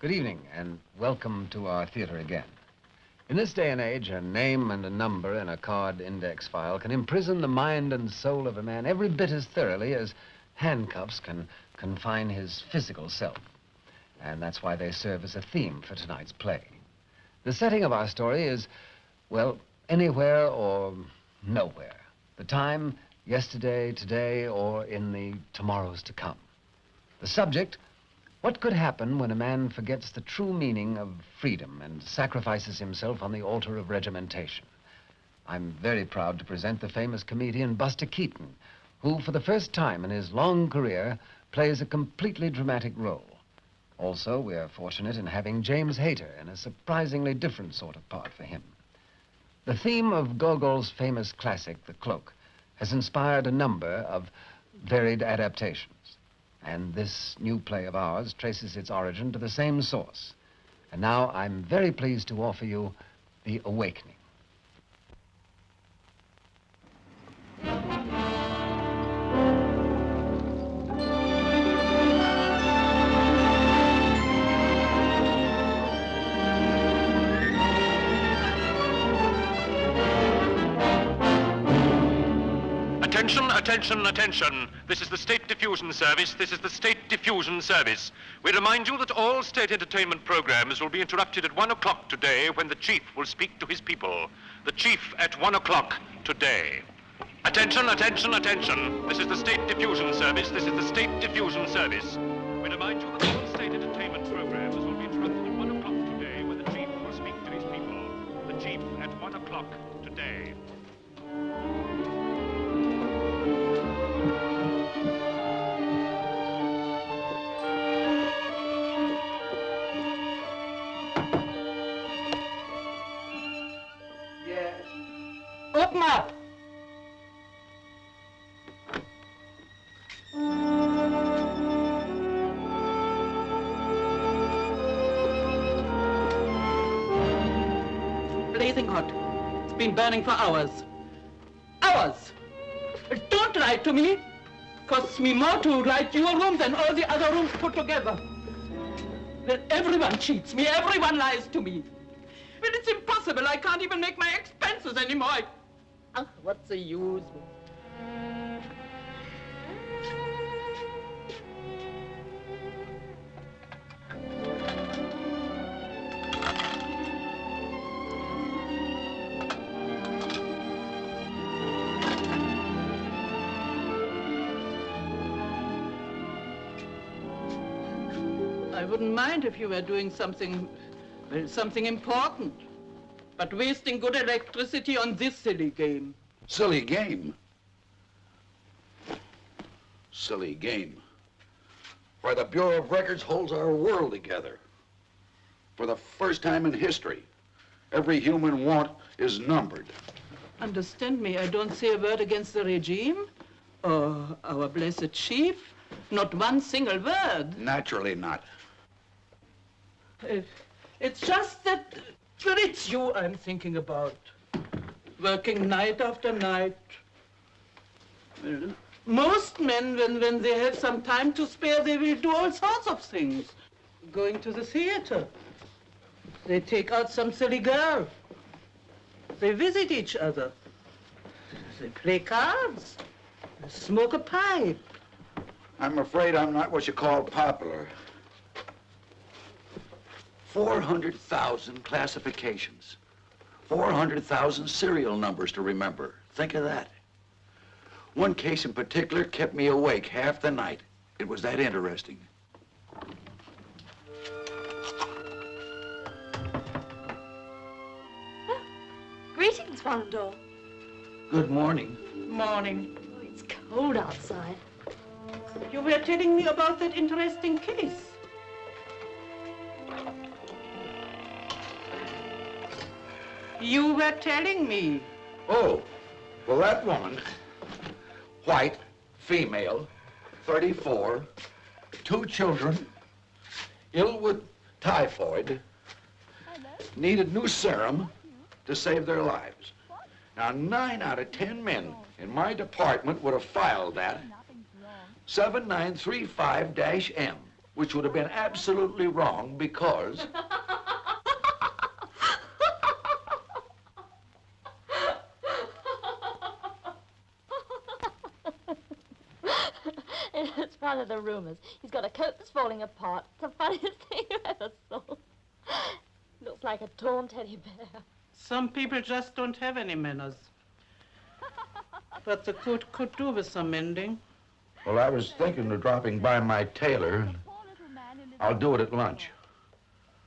Good evening, and welcome to our theater again. In this day and age, a name and a number in a card index file can imprison the mind and soul of a man every bit as thoroughly as handcuffs can confine his physical self. And that's why they serve as a theme for tonight's play. The setting of our story is, well, anywhere or nowhere. The time, yesterday, today, or in the tomorrows to come. The subject, what could happen when a man forgets the true meaning of freedom and sacrifices himself on the altar of regimentation? I'm very proud to present the famous comedian Buster Keaton, who for the first time in his long career plays a completely dramatic role. Also, we're fortunate in having James Hayter in a surprisingly different sort of part for him. The theme of Gogol's famous classic, The Cloak, has inspired a number of varied adaptations. And this new play of ours traces its origin to the same source. And now I'm very pleased to offer you The Awakening. Attention, attention, attention. This is the State Diffusion Service. This is the State Diffusion Service. We remind you that all state entertainment programs will be interrupted at 1 o'clock today when the chief will speak to his people. The chief at 1 o'clock today. Attention, attention, attention. This is the State Diffusion Service. This is the State Diffusion Service. We remind you that all state entertainment programs will be interrupted at 1 o'clock today when the chief will speak to his people. The chief at 1 o'clock today. Open up! Blazing hot. It's been burning for hours. Hours! Don't lie to me. Costs me more to light your room than all the other rooms put together. Well, everyone cheats me. Everyone lies to me. But it's impossible. I can't even make my expenses anymore. Oh, what's the use? I wouldn't mind if you were doing something, well, something important. But wasting good electricity on this silly game. Silly game? Silly game. Why, the Bureau of Records holds our world together. For the first time in history, every human want is numbered. Understand me, I don't say a word against the regime or our blessed chief. Not one single word. Naturally not. It's just that... Well, it's you I'm thinking about. Working night after night. Well, most men, when they have some time to spare, they will do all sorts of things. Going to the theater. They take out some silly girl. They visit each other. They play cards. They smoke a pipe. I'm afraid I'm not what you call popular. 400,000 classifications. 400,000 serial numbers to remember. Think of that. One case in particular kept me awake half the night. It was that interesting. Oh, greetings, Fondor. Good morning. Morning. Oh, it's cold outside. You were telling me about that interesting case. You were telling me. Oh, well, that woman, white, female, 34, 2 children, ill with typhoid, needed new serum to save their lives. Now, 9 out of 10 men in my department would have filed that 7935-M. which would have been absolutely wrong because... It's one of the rumors. He's got a coat that's falling apart. It's the funniest thing you ever saw. Looks like a torn teddy bear. Some people just don't have any manners. But the coat could do with some mending. Well, I was thinking of dropping by my tailor. I'll do it at lunch.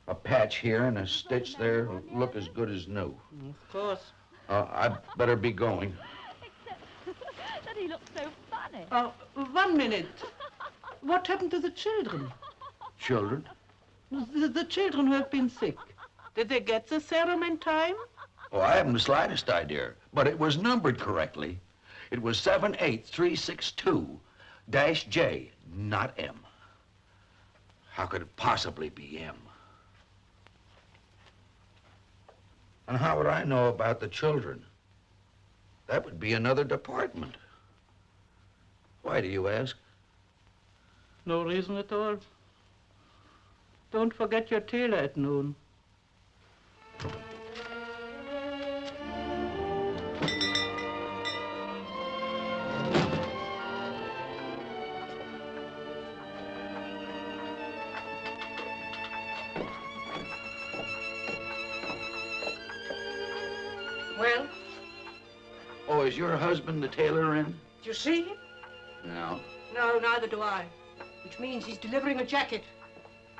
A patch here and a stitch there will look as good as new. Of course. I'd better be going. Except that he looks so funny. 1 minute. What happened to the children? Children? The children who have been sick. Did they get the serum in time? Oh, I haven't the slightest idea, but it was numbered correctly. It was 78362-J, not M. How could it possibly be M? And how would I know about the children? That would be another department. Why do you ask? No reason at all. Don't forget your tailor at noon. Well, Oh, is your husband the tailor in? do you see him? No. No, neither do I. Which means he's delivering a jacket,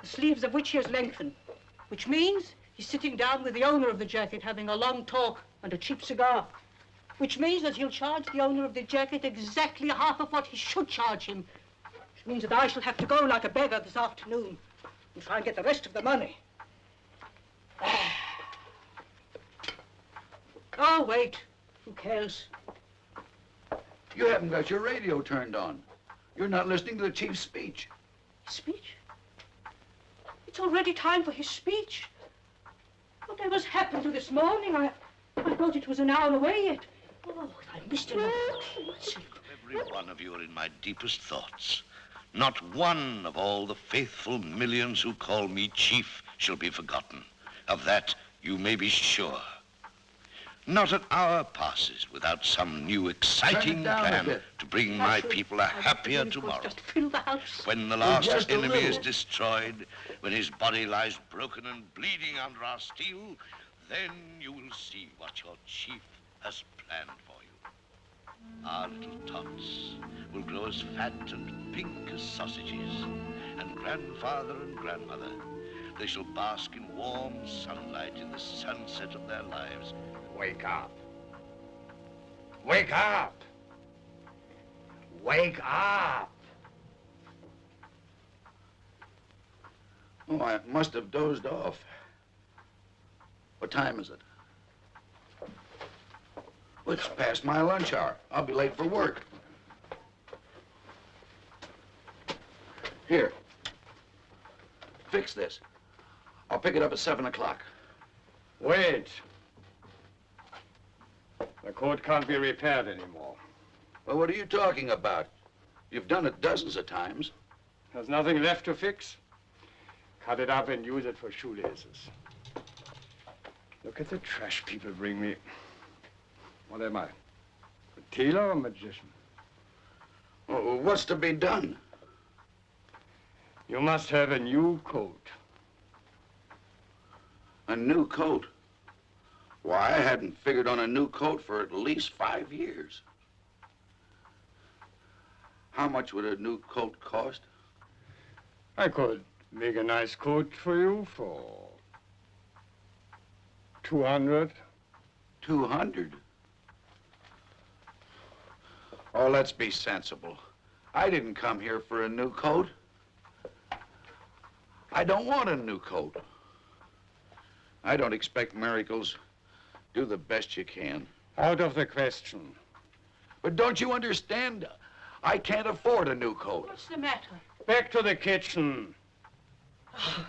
the sleeves of which he has lengthened. Which means he's sitting down with the owner of the jacket, having a long talk and a cheap cigar. Which means that he'll charge the owner of the jacket exactly half of what he should charge him. Which means that I shall have to go like a beggar this afternoon and try and get the rest of the money. Oh, wait. Who cares? You haven't got your radio turned on. You're not listening to the chief's speech. Speech? It's already time for his speech. Whatever's happened to this morning? I thought it was an hour away yet. Oh, I missed it. Every one of you are in my deepest thoughts. Not one of all the faithful millions who call me chief shall be forgotten. Of that you may be sure. Not an hour passes without some new exciting plan to bring my people a happier tomorrow. Just fill the house. When the last enemy is destroyed, when his body lies broken and bleeding under our steel, then you will see what your chief has planned for you. Our little tots will grow as fat and pink as sausages, and grandfather and grandmother, they shall bask in warm sunlight in the sunset of their lives. Wake up. Wake up. Wake up. Oh, I must have dozed off. What time is it? Well, it's past my lunch hour. I'll be late for work. Here. Fix this. I'll pick it up at 7 o'clock. Wait. The coat can't be repaired anymore. Well, what are you talking about? You've done it dozens of times. There's nothing left to fix. Cut it up and use it for shoelaces. Look at the trash people bring me. What am I? A tailor or a magician? Well, what's to be done? You must have a new coat. A new coat? Why, I hadn't figured on a new coat for at least 5 years. How much would a new coat cost? I could make a nice coat for you for 200. 200? Oh, let's be sensible. I didn't come here for a new coat. I don't want a new coat. I don't expect miracles. Do the best you can. Out of the question. But don't you understand? I can't afford a new coat. What's the matter? Back to the kitchen. I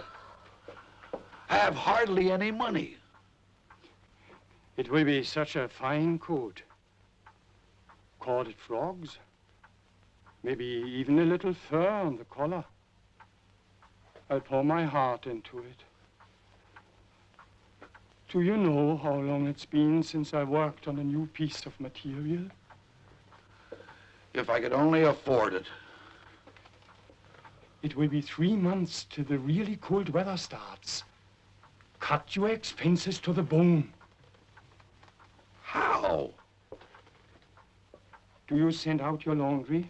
have hardly any money. It will be such a fine coat. Corded frogs. Maybe even a little fur on the collar. I pour my heart into it. Do you know how long it's been since I worked on a new piece of material? If I could only afford it. It will be 3 months till the really cold weather starts. Cut your expenses to the bone. How? Do you send out your laundry?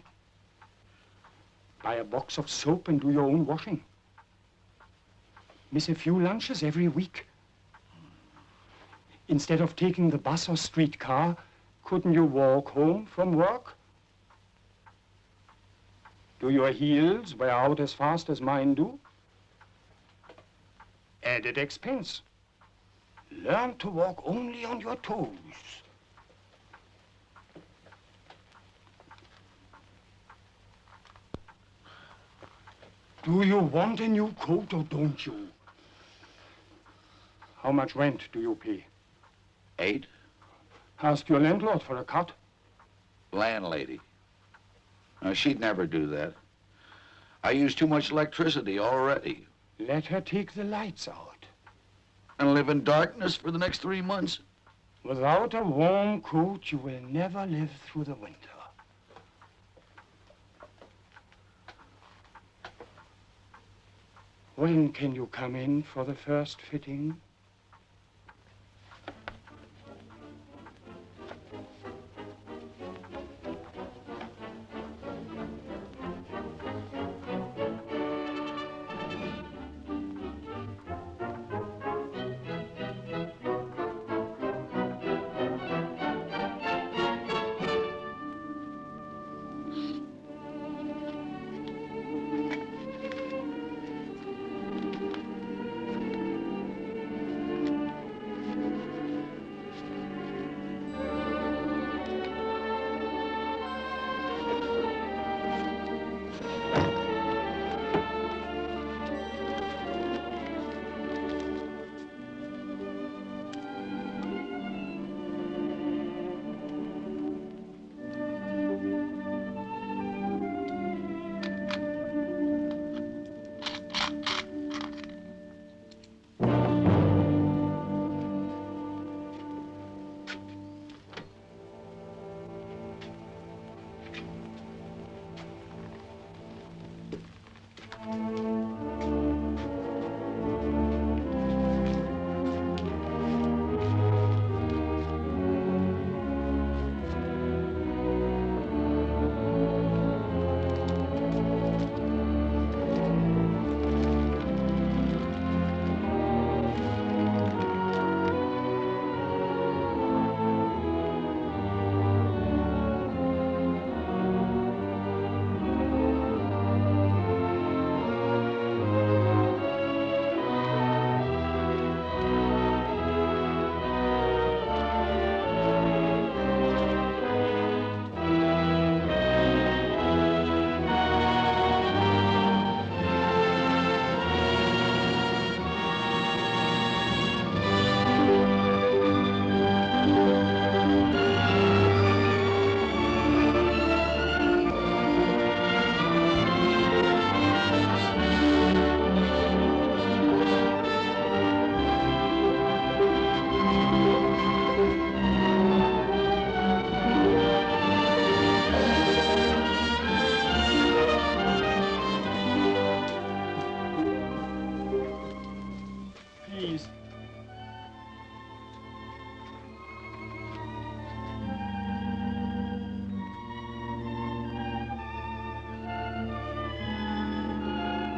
Buy a box of soap and do your own washing. Miss a few lunches every week. Instead of taking the bus or streetcar, couldn't you walk home from work? Do your heels wear out as fast as mine do? Added expense. Learn to walk only on your toes. Do you want a new coat or don't you? How much rent do you pay? 8. Ask your landlord for a cut. Landlady. Now, she'd never do that. I use too much electricity already. Let her take the lights out. And live in darkness for the next 3 months. Without a warm coat, you will never live through the winter. When can you come in for the first fitting?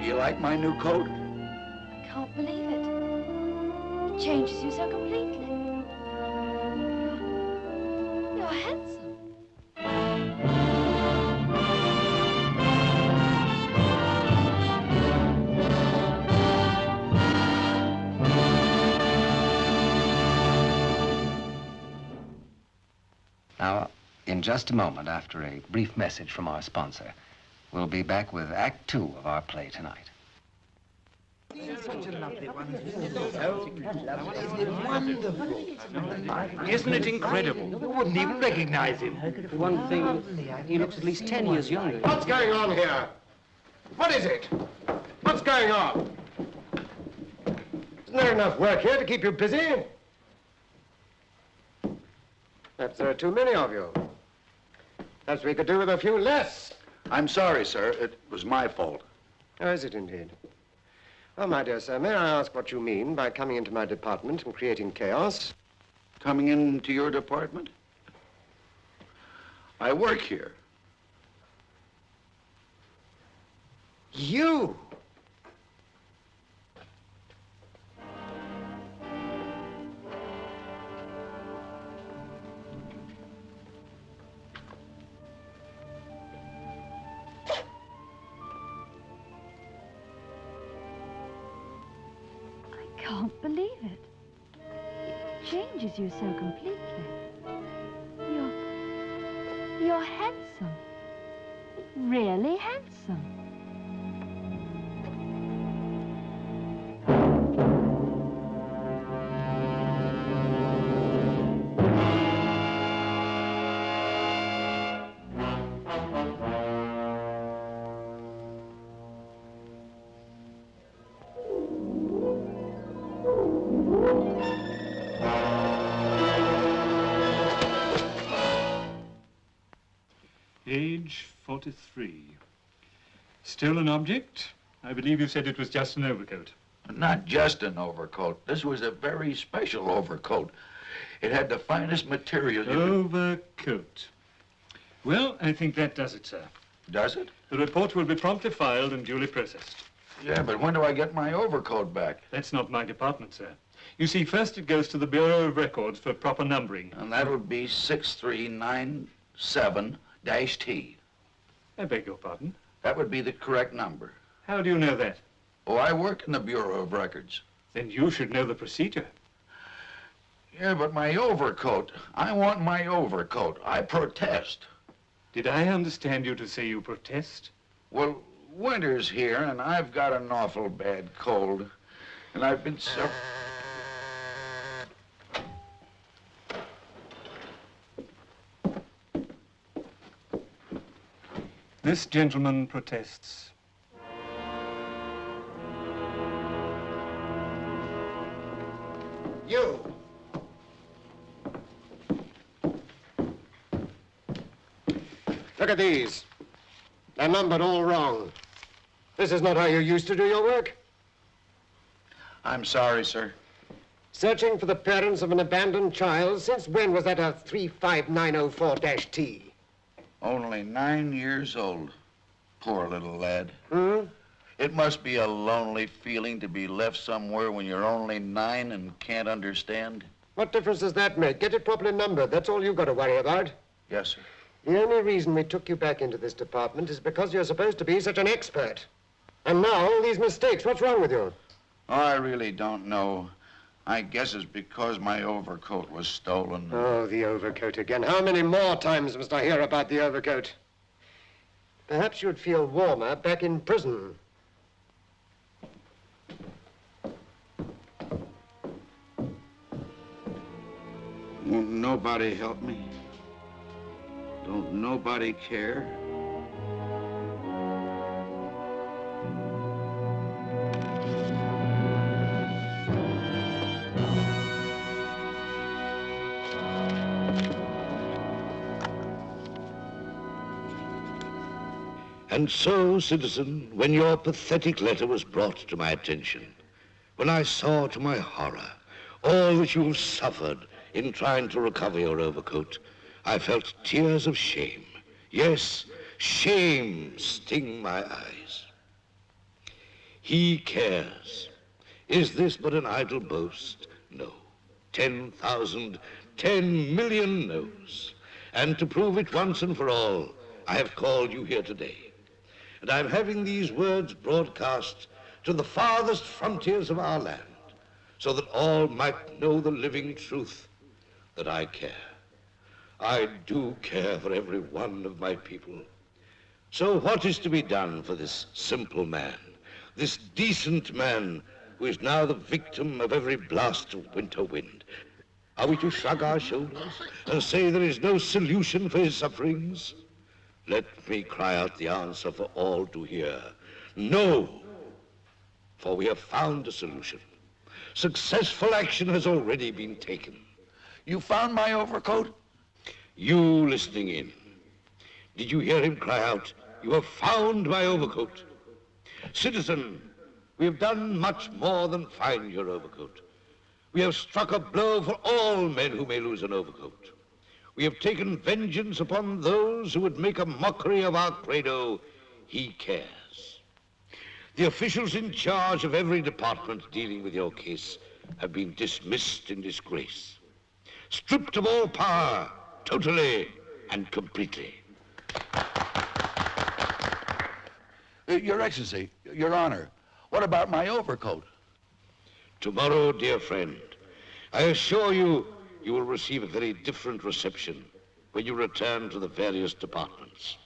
You like my new coat? Can't believe it. It changes you so completely. You're handsome. Now, in just a moment, after a brief message from our sponsor, we'll be back with Act 2 of our play tonight. Isn't it incredible? You wouldn't even recognize him. For one thing, he looks at least 10 years younger. What's going on here? What is it? What's going on? Isn't there enough work here to keep you busy? Perhaps there are too many of you. Perhaps we could do with a few less. I'm sorry, sir. It was my fault. Oh, is it indeed? Well, my dear sir, may I ask what you mean by coming into my department and creating chaos? Coming into your department? I work here. You? I can't believe it. It changes you so completely. You're handsome. Really handsome. Age 43. Still an object? I believe you said it was just an overcoat. Not just an overcoat. This was a very special overcoat. It had the finest material you Overcoat. Well, I think that does it, sir. Does it? The report will be promptly filed and duly processed. Yeah, but when do I get my overcoat back? That's not my department, sir. You see, first it goes to the Bureau of Records for proper numbering. And that would be 6397-T. I beg your pardon? That would be the correct number. How do you know that? Oh, I work in the Bureau of Records. Then you should know the procedure. Yeah, but my overcoat. I want my overcoat. I protest. Did I understand you to say you protest? Well, winter's here, and I've got an awful bad cold. And I've been so... This gentleman protests. You! Look at these. They're numbered all wrong. This is not how you used to do your work. I'm sorry, sir. Searching for the parents of an abandoned child. Since when was that a 35904-T? Only 9 years old. Poor little lad. Hmm? It must be a lonely feeling to be left somewhere when you're only 9 and can't understand. What difference does that make? Get it properly numbered. That's all you've got to worry about. Yes, sir. The only reason we took you back into this department is because you're supposed to be such an expert. And now, all these mistakes. What's wrong with you? Oh, I really don't know. I guess it's because my overcoat was stolen. Oh, the overcoat again. How many more times must I hear about the overcoat? Perhaps you'd feel warmer back in prison. Won't nobody help me? Don't nobody care? And so, citizen, when your pathetic letter was brought to my attention, when I saw to my horror all that you've suffered in trying to recover your overcoat, I felt tears of shame. Yes, shame sting my eyes. He cares. Is this but an idle boast? No. 10,000, 10 million no's. And to prove it once and for all, I have called you here today. And I'm having these words broadcast to the farthest frontiers of our land, so that all might know the living truth that I care. I do care for every one of my people. So what is to be done for this simple man, this decent man who is now the victim of every blast of winter wind? Are we to shrug our shoulders and say there is no solution for his sufferings? Let me cry out the answer for all to hear. No! for we have found a solution. Successful action has already been taken. You found my overcoat? You listening in. Did you hear him cry out, "You have found my overcoat"? Citizen, we have done much more than find your overcoat. We have struck a blow for all men who may lose an overcoat. We have taken vengeance upon those who would make a mockery of our credo, "He cares." The officials in charge of every department dealing with your case have been dismissed in disgrace, stripped of all power, totally and completely. Your Excellency, Your Honor, what about my overcoat? Tomorrow, dear friend, I assure you, you will receive a very different reception when you return to the various departments.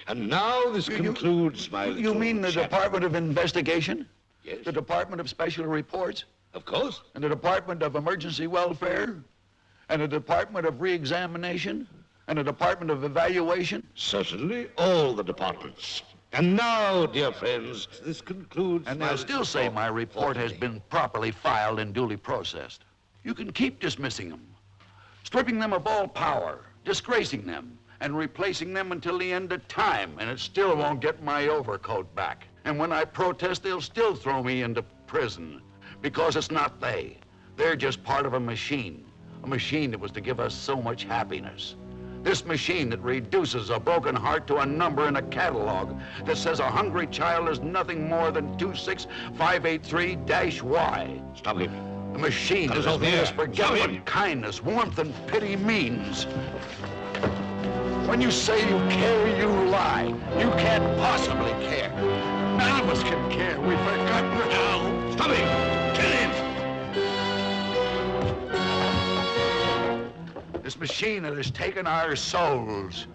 And now this concludes my You mean the chapter. Department of Investigation? Yes. The Department of Special Reports? Of course. And the Department of Emergency Welfare? And the Department of Reexamination? And the Department of Evaluation? Certainly, all the departments. And now, dear friends, this concludes And my they'll still say my report has today. been properly filed and duly processed. You can keep dismissing them, stripping them of all power, disgracing them, and replacing them until the end of time, and it still won't get my overcoat back. And when I protest, they'll still throw me into prison, because it's not they. They're just part of a machine that was to give us so much happiness. This machine that reduces a broken heart to a number in a catalog that says a hungry child is nothing more than 26583-Y. Stop him. A machine that has made us forget what kindness, warmth, and pity means. When you say you care, you lie. You can't possibly care. None of us can care. We've forgotten how. Stop him! Kill him! This machine that has taken our souls.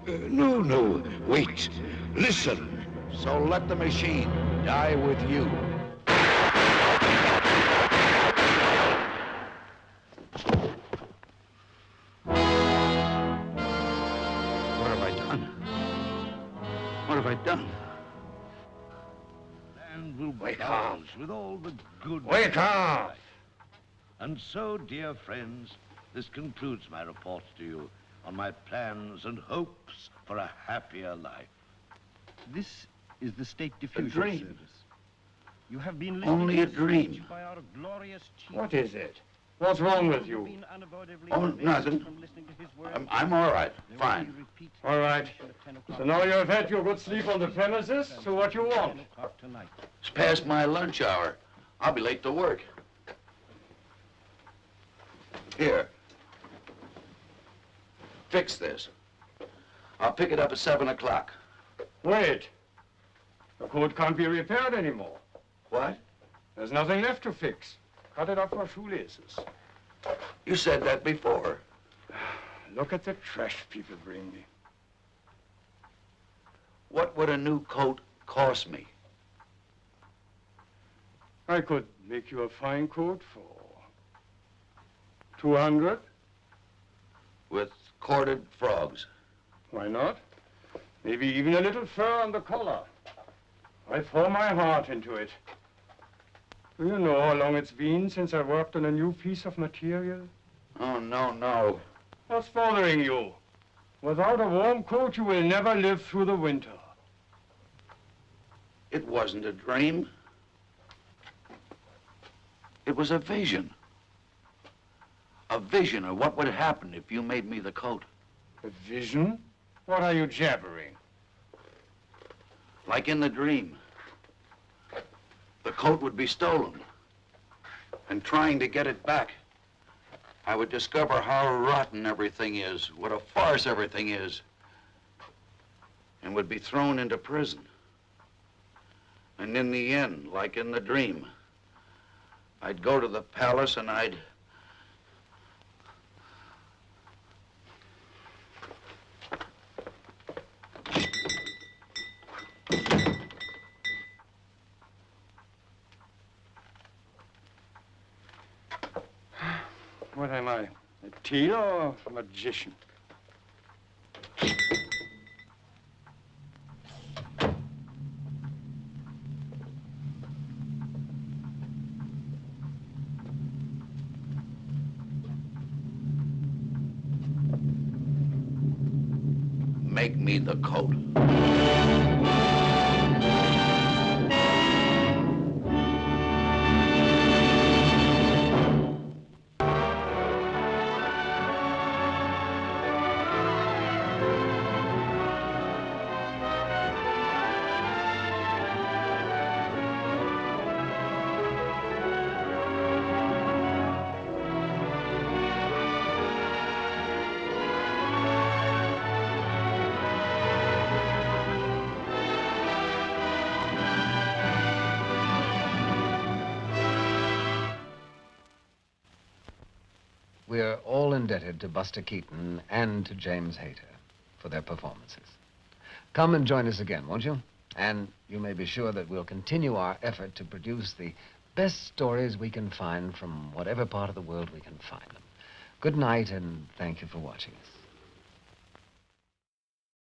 No, wait. Listen. So let the machine die with you. What have I done? What have I done? And will be ours with all the good... Wait off! And so, dear friends, this concludes my report to you on my plans and hopes for a happier life. This is the State Diffusion dream. Service. You have been Only a dream. by our glorious chief. What is it? What's wrong with you? Been unavoidably Oh, prevented nothing. from listening to his words. I'm all right. There will Fine. be repeat All right. session at 10 o'clock. So now you have had your good sleep on the premises, so what you want? 10 o'clock tonight. It's past my lunch hour. I'll be late to work. Here. Fix this. I'll pick it up at 7 o'clock. Wait. The coat can't be repaired anymore. What? There's nothing left to fix. Cut it up for shoelaces. You said that before. Look at the trash people bring me. What would a new coat cost me? I could make you a fine coat for 200. With corded frogs. Why not? Maybe even a little fur on the collar. I pour my heart into it. Do you know how long it's been since I worked on a new piece of material? Oh, no. What's bothering you? Without a warm coat, you will never live through the winter. It wasn't a dream. It was a vision. A vision of what would happen if you made me the coat. A vision? What are you jabbering? Like in the dream. The coat would be stolen. And trying to get it back, I would discover how rotten everything is, what a farce everything is, and would be thrown into prison. And in the end, like in the dream, I'd go to the palace and I'd... What am I, a tailor or a magician? make me the coat. We're all indebted to Buster Keaton and to James Hayter for their performances. Come and join us again, won't you? And you may be sure that we'll continue our effort to produce the best stories we can find from whatever part of the world we can find them. Good night, and thank you for watching us.